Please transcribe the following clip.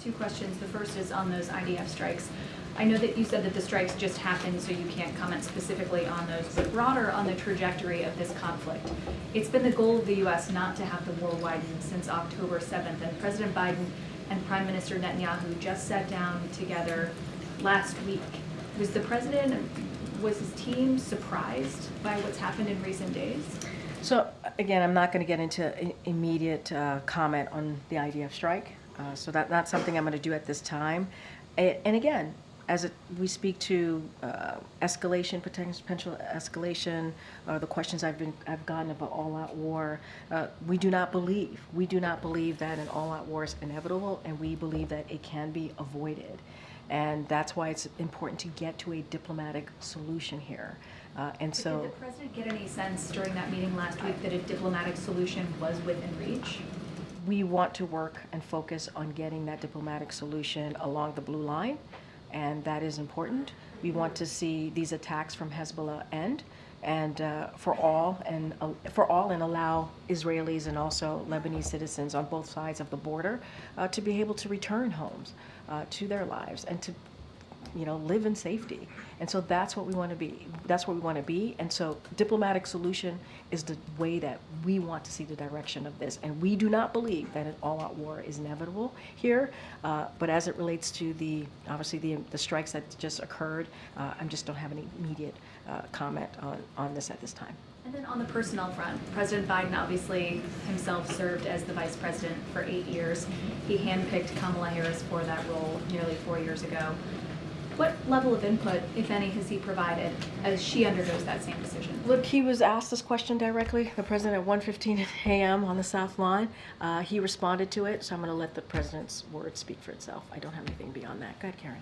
Two questions. The first is on those IDF strikes. I know that you said that the strikes just happened, so you can't comment specifically on those, but broader on the trajectory of this conflict. It's been the goal of the U.S. not to have the war widen since October 7th, and President Biden and Prime Minister Netanyahu just sat down together last week. Was the president, was his team surprised by what's happened in recent days? So again, I'm not going to get into immediate comment on the IDF strike. So that's not something I'm going to do at this time. And again, as we speak to escalation, potential escalation, the questions I've gotten about all-out war, we do not believe that an all-out war is inevitable, and we believe that it can be avoided. And that's why it's important to get to a diplomatic solution here. And so, did the president get any sense during that meeting last week that a diplomatic solution was within reach? We want to work and focus on getting that diplomatic solution along the blue line, and that is important. We want to see these attacks from Hezbollah end, and for all and allow Israelis and also Lebanese citizens on both sides of the border to be able to return homes to their lives and to live in safety. And so that's what we want to be. That's what we want to be. And so diplomatic solution is the way that we want to see the direction of this. And we do not believe that an all-out war is inevitable here. But as it relates to obviously the strikes that just occurred, I just don't have any immediate comment on this at this time. And then on the personnel front, President Biden obviously himself served as the vice president for 8 years. He handpicked Kamala Harris for that role nearly 4 years ago. What level of input, if any, has he provided as she undergoes that same decision? Look, he was asked this question directly, the president, at 1:15 a.m. on the South Lawn. He responded to it, so I'm going to let the president's word speak for itself. I don't have anything beyond that. Go ahead, Karen.